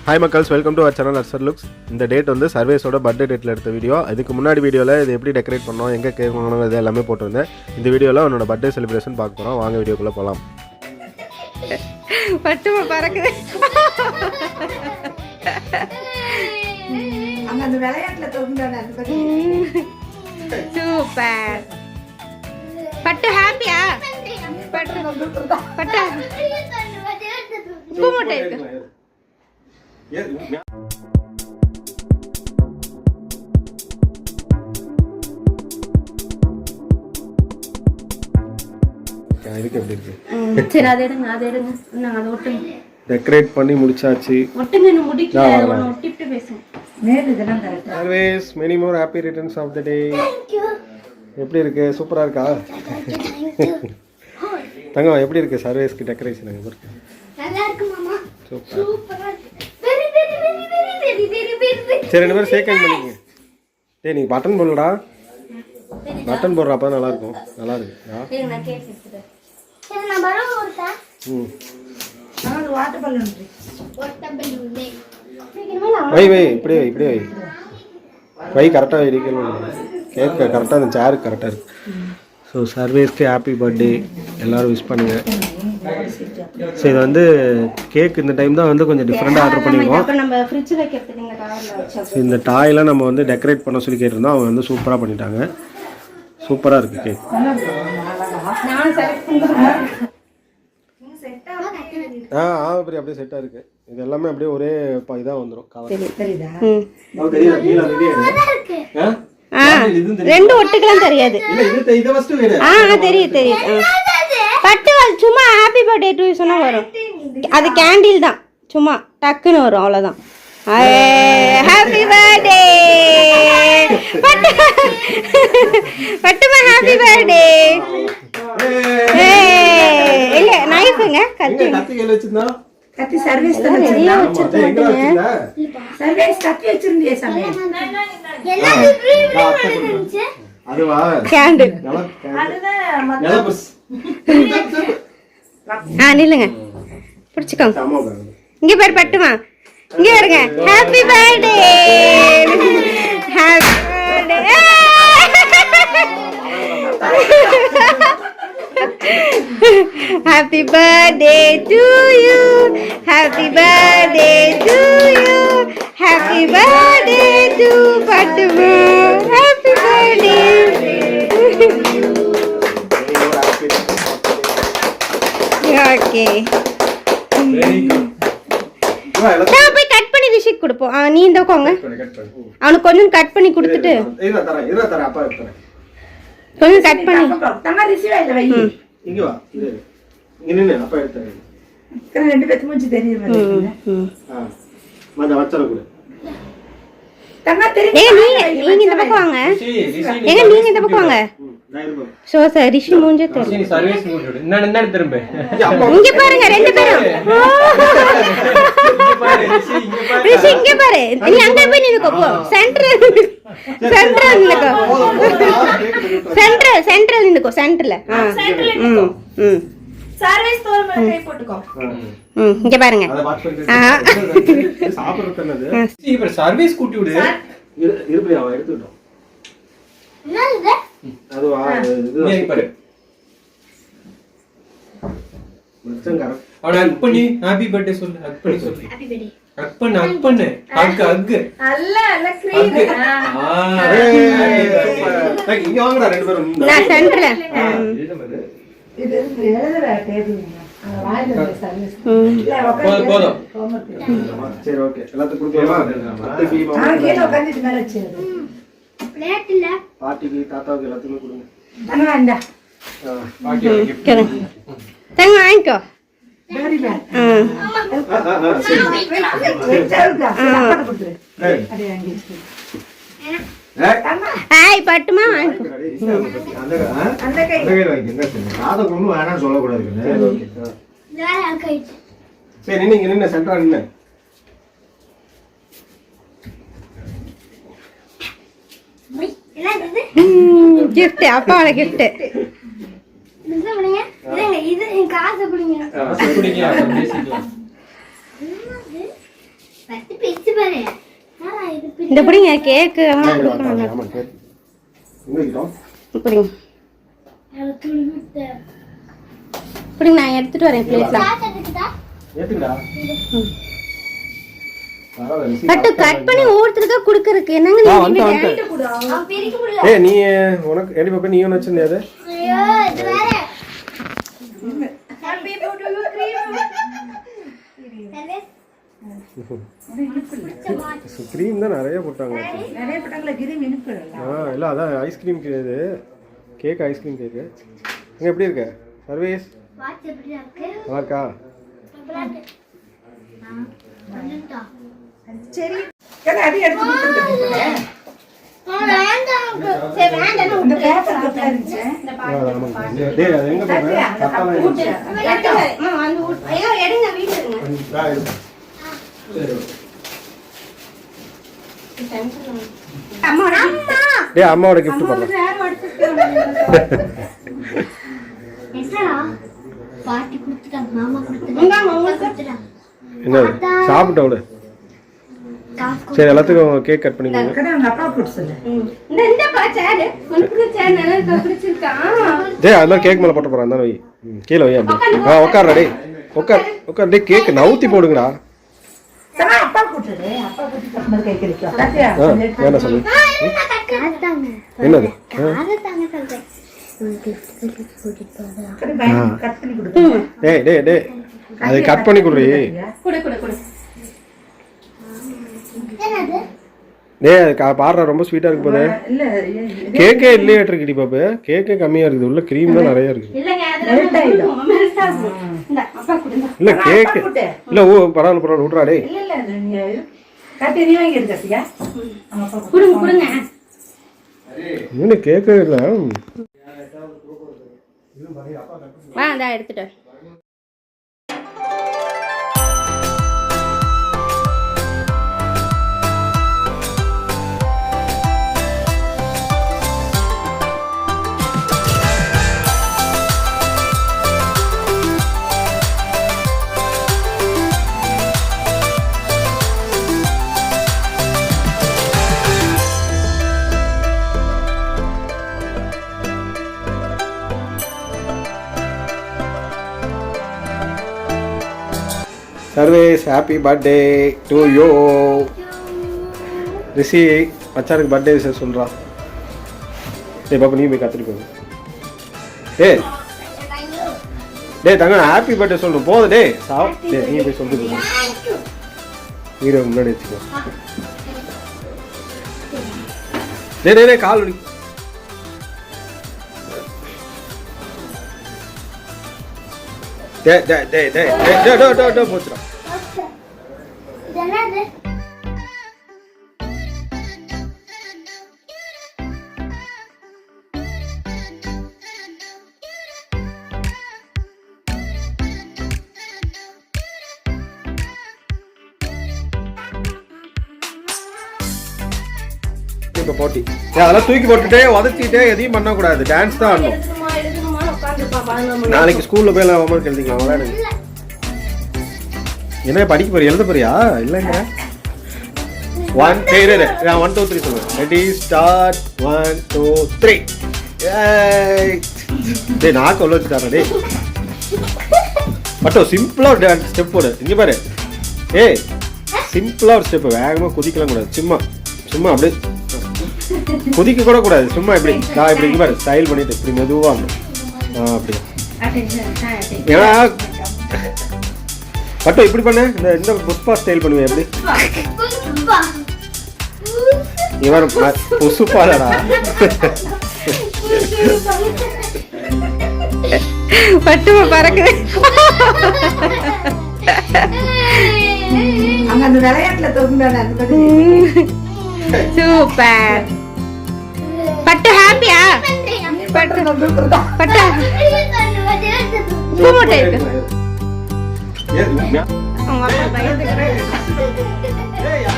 Hi மக்கள்ஸ், welcome to our channel அர்சர் looks. இந்த டேட் வந்து சர்வேஸோட பர்த்டே டேட்டில் எடுத்த வீடியோ. இதுக்கு முன்னாடி வீடியோவில் இது எப்படி டெக்கரேட் பண்ணோம், எங்கே கேக் வாங்கணும், இது எல்லாமே போட்டிருந்தேன். இந்த வீடியோவில் அவனோட பர்த்டே செலிப்ரேஷன் பார்க்க போகிறோம். வாங்க வீடியோக்குள்ளே போகலாம். பட்டுமா பறக்குது. சூப்பர். பட்டு ஹாப்பியா? பட்டு பட்டு பூமட்டை இருக்கு. இதுக்கு எப்படி இருக்கு? சரி, அதை எடுங்க, அதை எடுங்க. நாங்க அதை ஒட்டுங்க. டெக்கரேட் பண்ணி முடிச்சாச்சு. ஒட்டுங்க, இன்னும் முடிக்கல. ஒன்னு ஒட்டிட்டு பேசுங்க. மேல இதெல்லாம் கரெக்ட்டா. Always many more happy returns of the day. எப்படி இருக்கு? சூப்பரா இருக்கா? தங்கம் எப்படி இருக்கு சர்வேஸ்க்கு டெக்கரேஷன்? அங்க இருக்கு. நல்லா இருக்கு மாமா. சூப்பரா இருக்கு. வெரி சரி, ரெண்டு பேரும் சேக்கன் பண்ணிக்கங்க. டேய், நீ பட்டன் போடுடா. பட்டன் போடுறப்ப நல்லா இருக்கும். நல்லா இருக்கு. நான் கேக் எடுத்துறேன். சரி, நான் பலூன் போடுறேன். நான் வாட்டர் பலூன் வை இப்படியே வை. வை கரெக்டாக வைக்கணும். கேக் கரெக்டாக அந்த சேருக்கு கரெக்டாக இருக்கு. ஸோ சர்வேஸ்க்கு ஹாப்பி பர்த்டே எல்லோரும் விஷ் பண்ணுங்க. ஸோ இது வந்து கேக் இந்த டைம் தான் வந்து கொஞ்சம் டிஃப்ரெண்ட்டாக ஆர்டர் பண்ணியிருக்கோம். இந்த டாயெல்லாம் நம்ம வந்து டெக்கரேட் பண்ண சொல்லி கேட்டிருந்தோம். அவங்க வந்து சூப்பராக பண்ணிட்டாங்க. சூப்பராக இருக்குது கேக். ஆமாம், அப்படியே செட்டாக இருக்குது. இது எல்லாமே அப்படியே ஒரே இதாக வந்துடும். ரெண்டு ஒட்டுக்கெல்லாம் தெரியாது. தெரியும். பட்டு சும்மா ஹாப்பி பர்த்டே டு சொன்னா வரும். அது கேண்டில் தான், சும்மா டக்குன்னு வரும், அவ்வளோதான். ஹாப்பி பர்த்டே பட்டுமா, ஹாப்பி பர்த்டே. இல்ல நைஃப்ங்க, கத்தி சர்வீஸ் நிறைய வச்சிருக்கீங்க. சர்வீஸ் கத்தி வச்சிருந்தீங்க சாமி. அதுவா கேண்டில். நில்லுங்க, பிடிச்சிக்கோங்க. இங்க பேர் பட்டுமா, இங்க பாருங்க. Happy birthday, happy birthday. Happy birthday to you. Happy birthday to you. Happy birthday to Fatuma. Happy birthday. Okay. நான் போய் கட் பண்ணி ரிஷிக் கொடுப்போம். நீ இந்த உட்காங்க. அவனுக்கு கொஞ்சம் கட் பண்ணி கொடுத்துட்டு கொஞ்சம் கட் பண்ணி தங்க ரிஷிவா இல்ல வை. இங்க வா, இங்க நின்னு அப்பா எடுத்துறேன். ரெண்டு பேத்து மூஞ்சி தெரியுது மாதிரி. மத வச்சற கூட. தங்க தெரியுது. நீங்க இந்த பக்கம் வாங்க. நீங்க இந்த பக்கம் வாங்க. சோ சார், ரிஷி மூஞ்சி தெரியுது. சர்வீஸ் மூஞ்சி என்ன திரும்ப. இங்க பாருங்க ரெண்டு பேரும். ரிஷி இங்க பாரு. நீ அங்க போய் நின்னுக்கோ. போ சென்டர் நின்னுக்கோ. சென்டர் நின்னுக்கோ. சென்டர்ல சர்வீஸ் தோல் மேல கை போட்டுக்கோ. இங்க பாருங்க. சாப்பிடுறது இப்ப சர்வீஸ் கூட்டி விடு. இருப்பியா எடுத்துட்டோம். என்னது? அதுவா இது பாரு. மச்சங்கற அவன ஹக் பண்ணி ஹாப்பி பர்த்டே சொல்லு. ஹக் பண்ணி சொல்லு. Happy birthday. ஹக் பண்ணு. ஹக் அல்ல கிரீம். இங்க வாங்கடா ரெண்டு பேரும். நான் சென்டர்ல. இது எழுதுற டேபிள். போதும். சரி, ஓகே. எல்லாத்துக்கும் கொடுக்கலாமா? கீழ உட்கார்ந்திட்டு மேல வச்சு. பிளேட் இல்ல. பாட்டிக்கு தாத்தாவுக்கு எல்லாத்துக்கும் கொடுங்க. தங்க இந்தா. பாட்டி கிஃப்ட். தங்க வாங்கிக்கோ. Very bad. ஹாய் பட்டுமா வாங்கிக்கோ. அந்த கை வாங்கிங்க. ராத கொண்டு வேணாம்னு சொல்ல கூடாது. சரி, நீங்க நின்னு சென்டரா நின்னு. கிஃப்ட், அப்பாவோட கிஃப்ட். இது காசு பிடிங்க. பத்து பிச்சு பாரு இது இந்த பிடிங்க கேக்கு ஆமா கேக் எங்க வைக்கிறோம் பிடிங்க பிடிங்க நான் எடுத்துட்டு வரேன் பிளேட்ல ஏத்துங்கடா பட்டு கட் பண்ணி ஒவ்வொருத்தருக்கா குடுக்கறதுக்கு என்னங்க நீங்க ஏய் நீ உனக்கு எடி பாப்பா நீ ஒன்னு வச்சிருந்தே அது ஐயோ இது வேற ஹாப்பி பர்த்டே கிரீம் கிரீம் தான் நிறைய போட்டாங்க இல்ல அதான் ஐஸ்கிரீம் இது கேக் ஐஸ்கிரீம் கேக்கு இங்க எப்படி இருக்கு சர்வீஸ் வாட்ச் எப்படி இருக்கு நல்லா இருக்கா வந்துட்டா சரி கண்ணா அடி எடுத்து கொடுத்துட்டேன் வேண்டாம் சரி வேண்டாம் இந்த பேப்பர் கப்ல இருந்துச்சு ஆமாங்க டேய் அது எங்க போற கட்டால ஐயோ எடுங்க வீட்ல இருங்க அம்மா டேய் அம்மாவோட gift பண்ணலாம் என்னடா பாட்டி கொடுத்துட்டாங்க மாமா கொடுத்துட்டாங்க என்னது சாப்பிட்டு விடு சரி எல்லாத்துக்கும் கேக் கட் பண்ணிக்கோங்க கண்ணா உங்க அப்பா போட்டு சொல்லு இந்த பாச்சாரு உனக்கு சேர் நல்லா பிடிச்சிருக்கா டேய் அது மாதிரி கேக் மேல போட்டு போறான் தான் வை கீழ வை அப்படி உட்கார்றா டேய் உட்கார் டேய் கேக் நவுத்தி போடுங்கடா கண்ணா அப்பா போட்டுரு அப்பா போட்டு கம்மர் கேக் இருக்கு பாத்தியா என்ன சொல்லு காத்தாங்க என்னது காத்தாங்க சொல்றேன் கண்ணா கட் பண்ணி கொடு டேய் அதை கட் பண்ணி குடுறீ குடு குடு குடு என்னது டேய் அது பாடுற ரொம்ப ஸ்வீட்டா இருக்கு போதே இல்ல கேக்கே இல்லையே இருக்குடி பாப்பு கேக்கே கம்மியா இருக்குது உள்ள கிரீம் தான் நிறைய இருக்கு இல்லங்க அதெல்லாம் மெல்ட் ஆகும் இந்த அப்பா குடுங்க இல்ல கேக் இல்ல ஓ பரவாயில்ல விட்றா டேய் இல்ல நீ கட்டி நீ வாங்கி எடுக்கறியா அப்பா குடுங்க குடுங்க என்ன கேக்கே இல்ல வா அந்த எடுத்துட்டு Sarvesh happy birthday to you Rishi மச்சானுக்கு பர்த்டே விஷயம் சொல்கிறான் டேய் பாப்பா நீ போய் கற்றுட்டு போங்க டேய் தங்க ஹாப்பி பர்த்டே சொல்லணும் போதும் டேய் டேய் நீ போய் சொல்லிட்டு போங்க வீடியோ முன்னாடி வச்சுக்கோ டேய் கால் வலி டேய் போச்சுடா என்னது இப்போ போட்டி அதெல்லாம் தூக்கி போட்டுட்டே உதச்சிட்டே எதையும் பண்ணக்கூடாது டான்ஸ் தான் ஆடணும் நாளைக்கு ஸ்கூல்ல போய் எல்லாம் ஹோம்ஒர்க் எழுதிக்கலாம் விளையாடுங்க என்ன படிக்க போறியா எழுத போறியா இல்லைங்க 1 2 3 சொல்லுவேன் ரெடி ஸ்டார்ட் 1 2 3 டேய் நான் கொள்ள வச்சுட்டாரா டேய் பட்டோ சிம்பிளா ஒரு ஸ்டெப் போடு இங்க பாரு ஏய் சிம்பிளா ஒரு ஸ்டெப் வேகமா குதிக்கலாம் கூடாது சும்மா அப்படியே குதிக்க கூட கூடாது சும்மா இப்படி நான் இப்படி இங்க பாரு ஸ்டைல் பண்ணிட்டு இப்படி மெதுவா அப்படி ஏன்னா பட்டோ இப்படி பண்ண இந்த புஷ்பா ஸ்டைல் பண்ணுவேன் எப்படி இவன் புசுப்பாடா பட்டுமா பறக்குது அங்க அந்த விளையாட்டுல தொங்குறானே அந்த பத்தி சூப்பர் பட்டு ஹாப்பியா பட்டு பட்டு பூ மூட்டை இருக்கு ஏன் அவங்க அப்பா பயந்துக்கிறேன் ஏய்